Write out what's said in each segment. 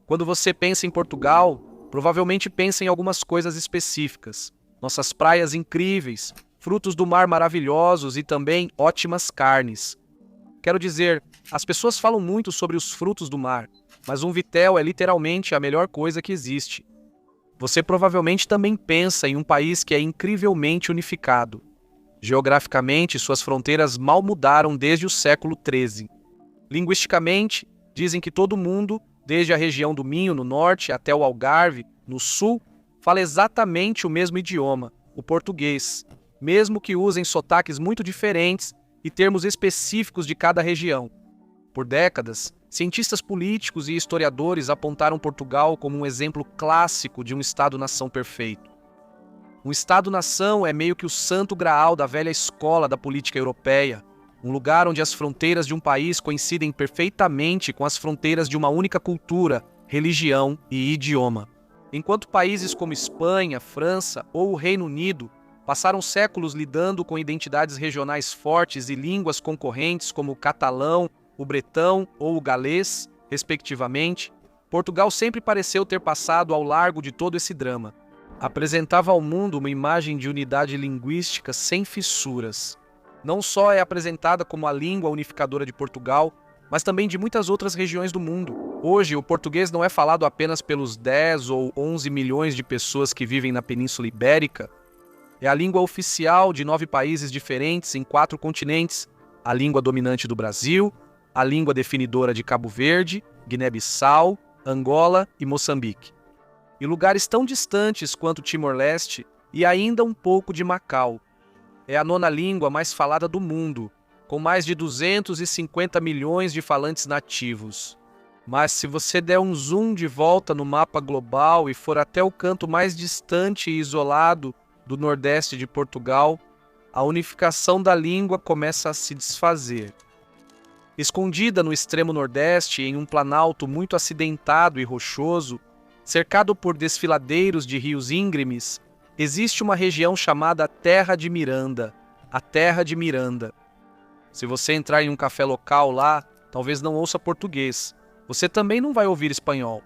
Quando você pensa em Portugal, provavelmente pensa em algumas coisas específicas. Nossas praias incríveis, frutos do mar maravilhosos e também ótimas carnes. Quero dizer, as pessoas falam muito sobre os frutos do mar, mas um vitel é literalmente a melhor coisa que existe. Você provavelmente também pensa em um país que é incrivelmente unificado. Geograficamente, suas fronteiras mal mudaram desde o século XIII. Linguisticamente, dizem que todo mundo, desde a região do Minho, no norte, até o Algarve, no sul, fala exatamente o mesmo idioma, o português, mesmo que usem sotaques muito diferentes e termos específicos de cada região. Por décadas, cientistas políticos e historiadores apontaram Portugal como um exemplo clássico de um Estado-nação perfeito. Um Estado-nação é meio que o santo graal da velha escola da política europeia, um lugar onde as fronteiras de um país coincidem perfeitamente com as fronteiras de uma única cultura, religião e idioma. Enquanto países como Espanha, França ou o Reino Unido passaram séculos lidando com identidades regionais fortes e línguas concorrentes como o catalão, o bretão ou o galês, respectivamente, Portugal sempre pareceu ter passado ao largo de todo esse drama. Apresentava ao mundo uma imagem de unidade linguística sem fissuras. Não só é apresentada como a língua unificadora de Portugal, mas também de muitas outras regiões do mundo. Hoje, o português não é falado apenas pelos 10 ou 11 milhões de pessoas que vivem na Península Ibérica. É a língua oficial de 9 países diferentes em 4 continentes, a língua dominante do Brasil, a língua definidora de Cabo Verde, Guiné-Bissau, Angola e Moçambique. E lugares tão distantes quanto Timor-Leste e ainda um pouco de Macau. É a 9ª língua mais falada do mundo, com mais de 250 milhões de falantes nativos. Mas se você der um zoom de volta no mapa global e for até o canto mais distante e isolado do nordeste de Portugal, a unificação da língua começa a se desfazer. Escondida no extremo nordeste, em um planalto muito acidentado e rochoso, cercado por desfiladeiros de rios íngremes, existe uma região chamada Terra de Miranda, a Terra de Miranda. Se você entrar em um café local lá, talvez não ouça português. Você também não vai ouvir espanhol.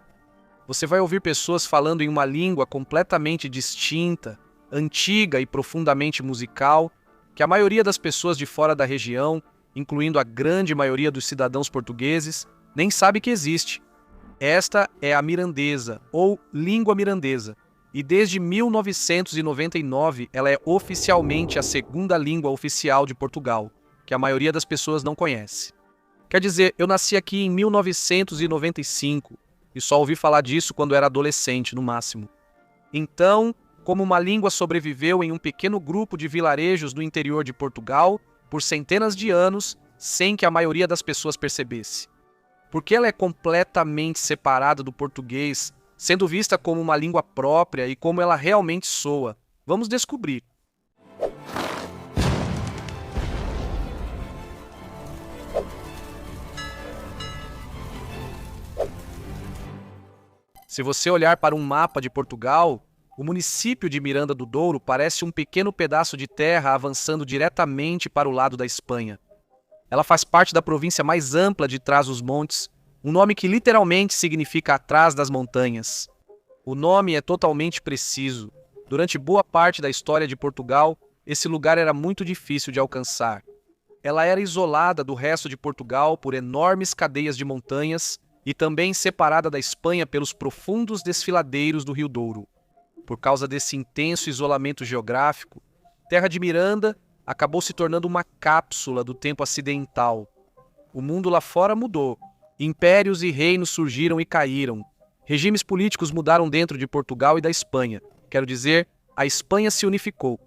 Você vai ouvir pessoas falando em uma língua completamente distinta, antiga e profundamente musical, que a maioria das pessoas de fora da região, incluindo a grande maioria dos cidadãos portugueses, nem sabe que existe. Esta é a mirandesa, ou língua mirandesa, e desde 1999 ela é oficialmente a 2ª língua oficial de Portugal, que a maioria das pessoas não conhece. Quer dizer, eu nasci aqui em 1995 e só ouvi falar disso quando era adolescente, no máximo. Então, como uma língua sobreviveu em um pequeno grupo de vilarejos no interior de Portugal por centenas de anos, sem que a maioria das pessoas percebesse. Porque ela é completamente separada do português, sendo vista como uma língua própria e como ela realmente soa. Vamos descobrir. Se você olhar para um mapa de Portugal, o município de Miranda do Douro parece um pequeno pedaço de terra avançando diretamente para o lado da Espanha. Ela faz parte da província mais ampla de Trás-os-Montes, um nome que literalmente significa atrás das montanhas. O nome é totalmente preciso. Durante boa parte da história de Portugal, esse lugar era muito difícil de alcançar. Ela era isolada do resto de Portugal por enormes cadeias de montanhas e também separada da Espanha pelos profundos desfiladeiros do Rio Douro. Por causa desse intenso isolamento geográfico, Terra de Miranda acabou se tornando uma cápsula do tempo acidental. O mundo lá fora mudou. Impérios e reinos surgiram e caíram. Regimes políticos mudaram dentro de Portugal e da Espanha. Quero dizer, a Espanha se unificou.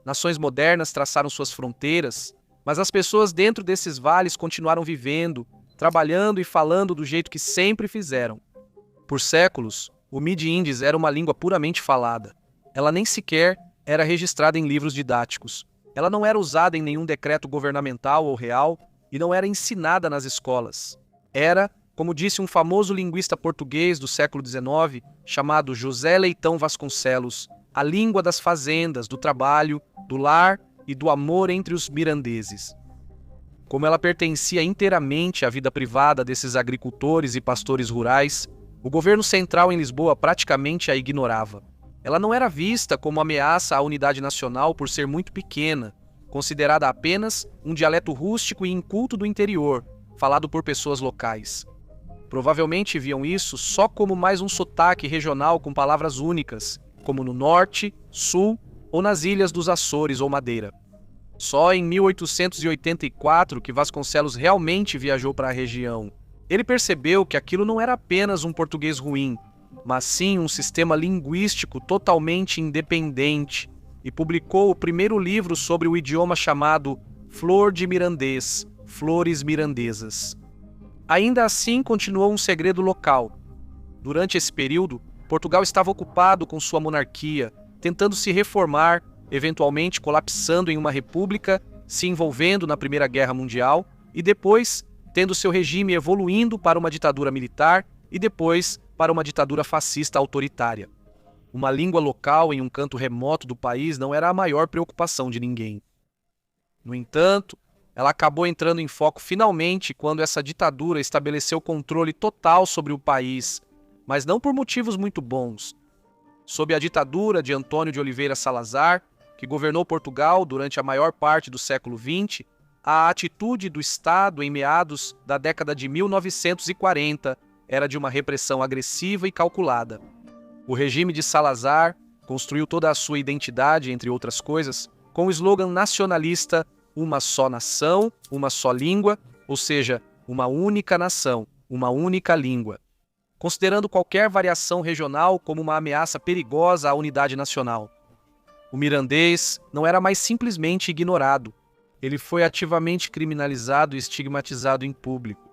Nações modernas traçaram suas fronteiras, mas as pessoas dentro desses vales continuaram vivendo, trabalhando e falando do jeito que sempre fizeram. Por séculos, o Midi-Índice era uma língua puramente falada. Ela nem sequer era registrada em livros didáticos. Ela não era usada em nenhum decreto governamental ou real e não era ensinada nas escolas. Era, como disse um famoso linguista português do século XIX, chamado José Leitão Vasconcelos, a língua das fazendas, do trabalho, do lar e do amor entre os mirandeses. Como ela pertencia inteiramente à vida privada desses agricultores e pastores rurais, O governo central em Lisboa praticamente a ignorava. Ela não era vista como ameaça à unidade nacional por ser muito pequena, considerada apenas um dialeto rústico e inculto do interior, falado por pessoas locais. Provavelmente viam isso só como mais um sotaque regional com palavras únicas, como no norte, sul ou nas ilhas dos Açores ou Madeira. Só em 1884 que Vasconcelos realmente viajou para a região. Ele percebeu que aquilo não era apenas um português ruim, mas sim um sistema linguístico totalmente independente, e publicou o primeiro livro sobre o idioma chamado Flor de Mirandês, Flores Mirandesas. Ainda assim, continuou um segredo local. Durante esse período, Portugal estava ocupado com sua monarquia, tentando se reformar, eventualmente colapsando em uma república, se envolvendo na Primeira Guerra Mundial e depois tendo seu regime evoluindo para uma ditadura militar e depois para uma ditadura fascista autoritária. Uma língua local em um canto remoto do país não era a maior preocupação de ninguém. No entanto, ela acabou entrando em foco finalmente quando essa ditadura estabeleceu controle total sobre o país, mas não por motivos muito bons. Sob a ditadura de Antônio de Oliveira Salazar, que governou Portugal durante a maior parte do século XX, a atitude do Estado em meados da década de 1940 era de uma repressão agressiva e calculada. O regime de Salazar construiu toda a sua identidade, entre outras coisas, com o slogan nacionalista "Uma só nação, uma só língua", ou seja, uma única nação, uma única língua, considerando qualquer variação regional como uma ameaça perigosa à unidade nacional. O mirandês não era mais simplesmente ignorado. Ele foi ativamente criminalizado e estigmatizado em público.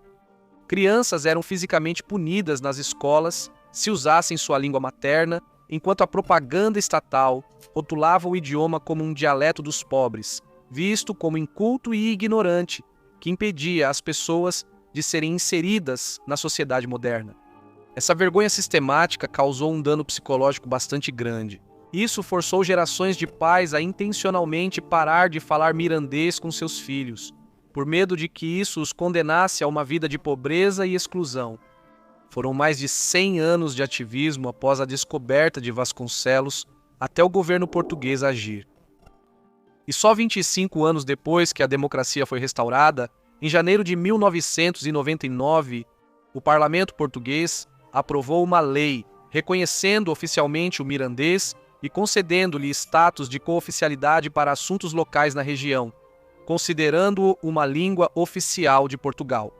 Crianças eram fisicamente punidas nas escolas se usassem sua língua materna, enquanto a propaganda estatal rotulava o idioma como um dialeto dos pobres, visto como inculto e ignorante, que impedia as pessoas de serem inseridas na sociedade moderna. Essa vergonha sistemática causou um dano psicológico bastante grande. Isso forçou gerações de pais a intencionalmente parar de falar mirandês com seus filhos, por medo de que isso os condenasse a uma vida de pobreza e exclusão. Foram mais de 100 anos de ativismo após a descoberta de Vasconcelos até o governo português agir. E só 25 anos depois que a democracia foi restaurada, em janeiro de 1999, o parlamento português aprovou uma lei reconhecendo oficialmente o mirandês e concedendo-lhe status de cooficialidade para assuntos locais na região, considerando-o uma língua oficial de Portugal.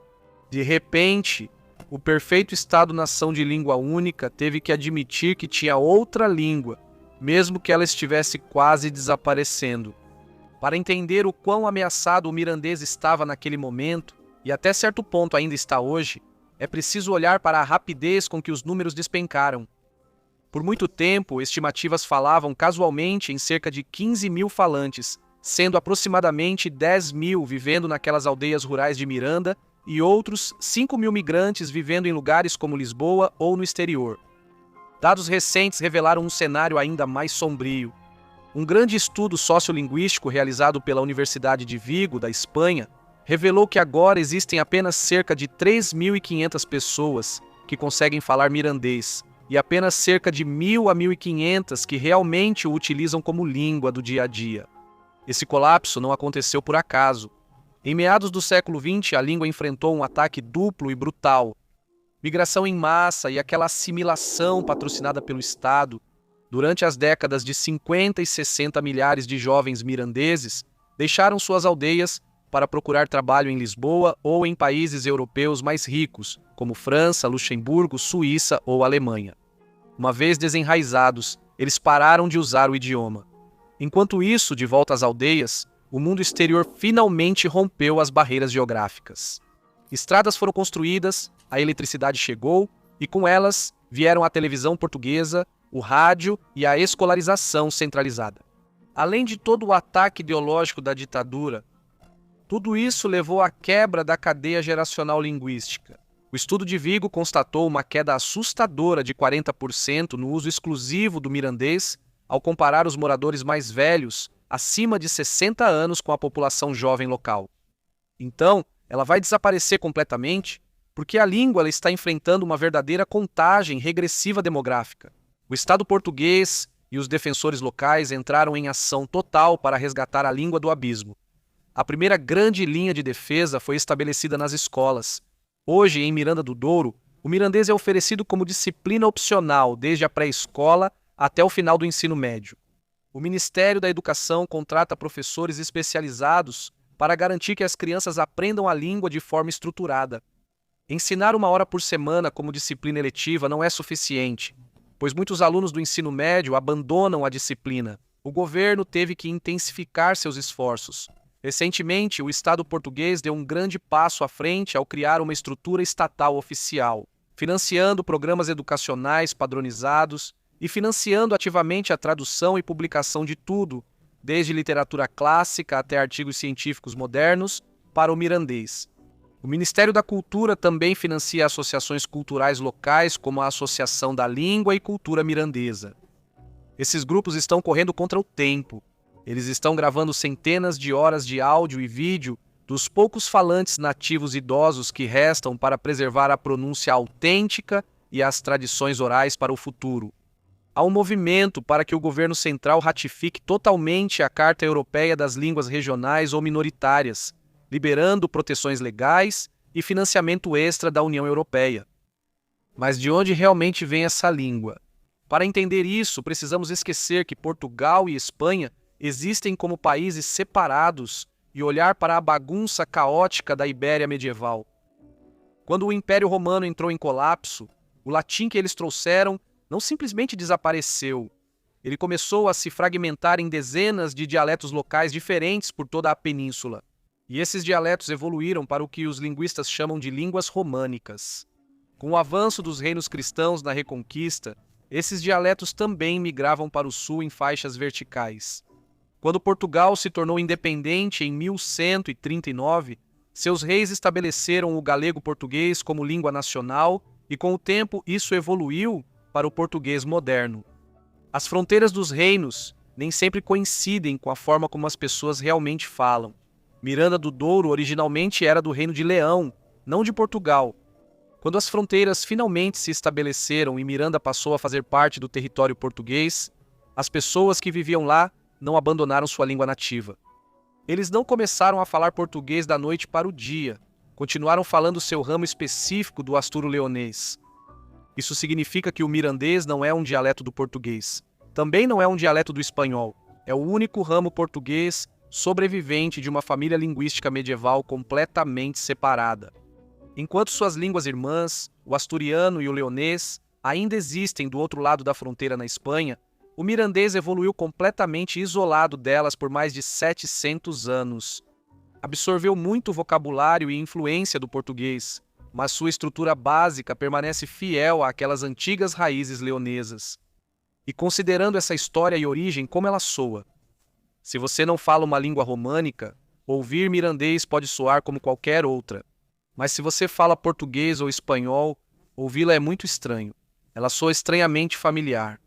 De repente, o perfeito Estado-nação de língua única teve que admitir que tinha outra língua, mesmo que ela estivesse quase desaparecendo. Para entender o quão ameaçado o mirandês estava naquele momento, e até certo ponto ainda está hoje, é preciso olhar para a rapidez com que os números despencaram. Por muito tempo, estimativas falavam casualmente em cerca de 15 mil falantes, sendo aproximadamente 10 mil vivendo naquelas aldeias rurais de Miranda e outros 5 mil migrantes vivendo em lugares como Lisboa ou no exterior. Dados recentes revelaram um cenário ainda mais sombrio. Um grande estudo sociolinguístico realizado pela Universidade de Vigo, da Espanha, revelou que agora existem apenas cerca de 3.500 pessoas que conseguem falar mirandês e apenas cerca de 1.000 a 1.500 que realmente o utilizam como língua do dia a dia. Esse colapso não aconteceu por acaso. Em meados do século XX, a língua enfrentou um ataque duplo e brutal. Migração em massa e aquela assimilação patrocinada pelo Estado. Durante as décadas de 50 e 60, milhares de jovens mirandeses deixaram suas aldeias para procurar trabalho em Lisboa ou em países europeus mais ricos, como França, Luxemburgo, Suíça ou Alemanha. Uma vez desenraizados, eles pararam de usar o idioma. Enquanto isso, de volta às aldeias, o mundo exterior finalmente rompeu as barreiras geográficas. Estradas foram construídas, a eletricidade chegou e com elas vieram a televisão portuguesa, o rádio e a escolarização centralizada. Além de todo o ataque ideológico da ditadura, tudo isso levou à quebra da cadeia geracional linguística. O estudo de Vigo constatou uma queda assustadora de 40% no uso exclusivo do mirandês ao comparar os moradores mais velhos, acima de 60 anos, com a população jovem local. Então, ela vai desaparecer completamente? porque a língua ela está enfrentando uma verdadeira contagem regressiva demográfica. O Estado português e os defensores locais entraram em ação total para resgatar a língua do abismo. A primeira grande linha de defesa foi estabelecida nas escolas. Hoje, em Miranda do Douro, o mirandês é oferecido como disciplina opcional desde a pré-escola até o final do ensino médio. O Ministério da Educação contrata professores especializados para garantir que as crianças aprendam a língua de forma estruturada. Ensinar 1 hora por semana como disciplina eletiva não é suficiente, pois muitos alunos do ensino médio abandonam a disciplina. O governo teve que intensificar seus esforços. Recentemente, o Estado português deu um grande passo à frente ao criar uma estrutura estatal oficial, financiando programas educacionais padronizados e financiando ativamente a tradução e publicação de tudo, desde literatura clássica até artigos científicos modernos, para o mirandês. O Ministério da Cultura também financia associações culturais locais, como a Associação da Língua e Cultura Mirandesa. Esses grupos estão correndo contra o tempo. Eles estão gravando centenas de horas de áudio e vídeo dos poucos falantes nativos idosos que restam para preservar a pronúncia autêntica e as tradições orais para o futuro. Há um movimento para que o governo central ratifique totalmente a Carta Europeia das Línguas Regionais ou Minoritárias, liberando proteções legais e financiamento extra da União Europeia. Mas de onde realmente vem essa língua? Para entender isso, precisamos esquecer que Portugal e Espanha existem como países separados e olhar para a bagunça caótica da Ibéria medieval. Quando o Império Romano entrou em colapso, o latim que eles trouxeram não simplesmente desapareceu. Ele começou a se fragmentar em dezenas de dialetos locais diferentes por toda a península. E esses dialetos evoluíram para o que os linguistas chamam de línguas românicas. Com o avanço dos reinos cristãos na Reconquista, esses dialetos também migravam para o sul em faixas verticais. Quando Portugal se tornou independente em 1139, seus reis estabeleceram o galego-português como língua nacional e, com o tempo, isso evoluiu para o português moderno. As fronteiras dos reinos nem sempre coincidem com a forma como as pessoas realmente falam. Miranda do Douro originalmente era do Reino de Leão, não de Portugal. Quando as fronteiras finalmente se estabeleceram e Miranda passou a fazer parte do território português, as pessoas que viviam lá não abandonaram sua língua nativa. Eles não começaram a falar português da noite para o dia, continuaram falando seu ramo específico do asturo-leonês. Isso significa que o mirandês não é um dialeto do português. Também não é um dialeto do espanhol. É o único ramo português sobrevivente de uma família linguística medieval completamente separada. Enquanto suas línguas irmãs, o asturiano e o leonês, ainda existem do outro lado da fronteira na Espanha, o mirandês evoluiu completamente isolado delas por mais de 700 anos. Absorveu muito vocabulário e influência do português, mas sua estrutura básica permanece fiel àquelas antigas raízes leonesas. E considerando essa história e origem, como ela soa? Se você não fala uma língua românica, ouvir mirandês pode soar como qualquer outra. Mas se você fala português ou espanhol, ouvi-la é muito estranho. Ela soa estranhamente familiar.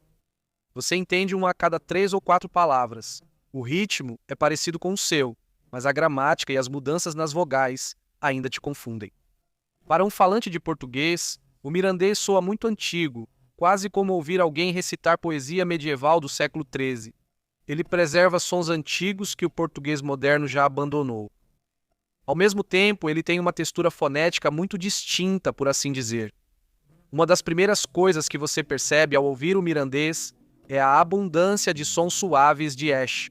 Você entende uma a cada 3 ou 4 palavras. O ritmo é parecido com o seu, mas a gramática e as mudanças nas vogais ainda te confundem. Para um falante de português, o mirandês soa muito antigo, quase como ouvir alguém recitar poesia medieval do século XIII. Ele preserva sons antigos que o português moderno já abandonou. Ao mesmo tempo, ele tem uma textura fonética muito distinta, por assim dizer. Uma das primeiras coisas que você percebe ao ouvir o mirandês é a abundância de sons suaves de sh.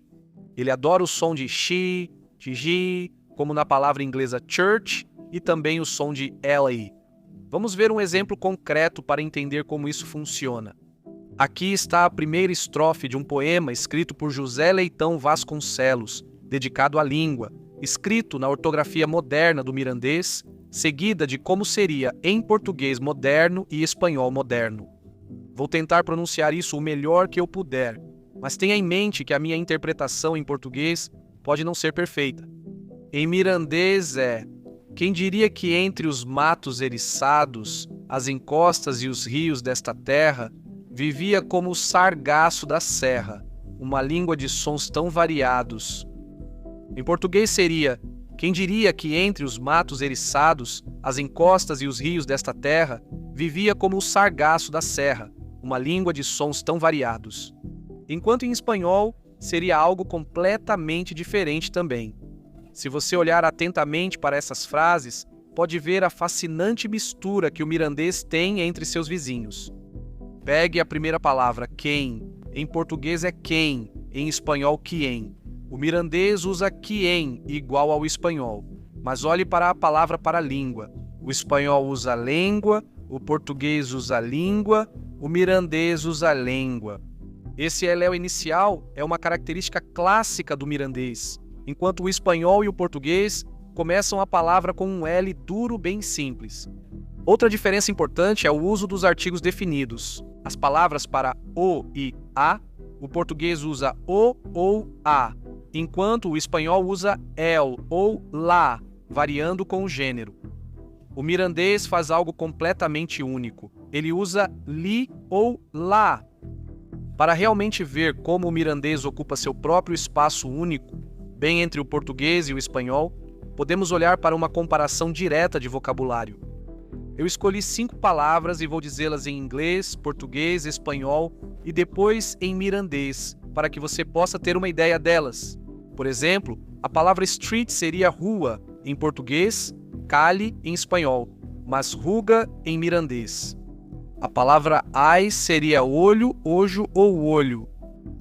Ele adora o som de she, de ji, como na palavra inglesa church, e também o som de la. Vamos ver um exemplo concreto para entender como isso funciona. Aqui está a primeira estrofe de um poema escrito por José Leitão Vasconcelos, dedicado à língua, escrito na ortografia moderna do mirandês, seguida de como seria em português moderno e espanhol moderno. Vou tentar pronunciar isso o melhor que eu puder, mas tenha em mente que a minha interpretação em português pode não ser perfeita. Em mirandês é: quem diria que entre os matos eriçados, as encostas e os rios desta terra, vivia como o sargaço da serra, uma língua de sons tão variados. Em português seria: Quem diria que entre os matos eriçados, as encostas e os rios desta terra, vivia como o sargaço da serra, uma língua de sons tão variados. Enquanto em espanhol, seria algo completamente diferente também. Se você olhar atentamente para essas frases, pode ver a fascinante mistura que o mirandês tem entre seus vizinhos. Pegue a primeira palavra, quem. Em português é quem, em espanhol quien. O mirandês usa quien igual ao espanhol, mas olhe para a palavra para língua. O espanhol usa língua, o português usa língua, o mirandês usa língua. Esse eléu inicial é uma característica clássica do mirandês, enquanto o espanhol e o português começam a palavra com um L duro bem simples. Outra diferença importante é o uso dos artigos definidos. As palavras para o e a, o português usa o ou a, enquanto o espanhol usa el ou la, variando com o gênero. O mirandês faz algo completamente único. Ele usa li ou lá. Para realmente ver como o mirandês ocupa seu próprio espaço único, bem entre o português e o espanhol, podemos olhar para uma comparação direta de vocabulário. Eu escolhi 5 palavras e vou dizê-las em inglês, português, espanhol e depois em mirandês, para que você possa ter uma ideia delas. Por exemplo, a palavra street seria rua em português, calle em espanhol, mas ruga em mirandês. A palavra eye seria olho, ojo ou olho.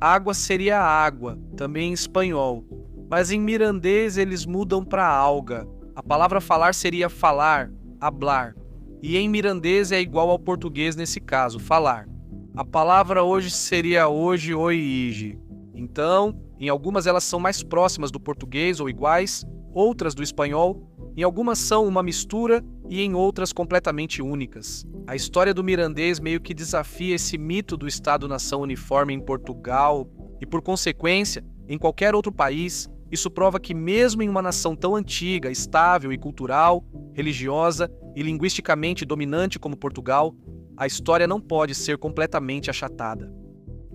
Água seria água, também em espanhol, mas em mirandês eles mudam para alga. A palavra falar seria falar, hablar, e em mirandês é igual ao português nesse caso, falar. A palavra hoje seria hoje ou ige. Então, em algumas elas são mais próximas do português ou iguais, outras do espanhol, em algumas são uma mistura e em outras completamente únicas. A história do mirandês meio que desafia esse mito do Estado-nação uniforme em Portugal e, por consequência, em qualquer outro país. Isso prova que mesmo em uma nação tão antiga, estável e cultural, religiosa e linguisticamente dominante como Portugal, a história não pode ser completamente achatada.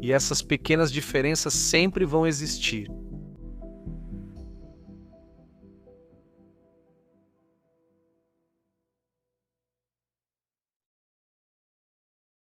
E essas pequenas diferenças sempre vão existir.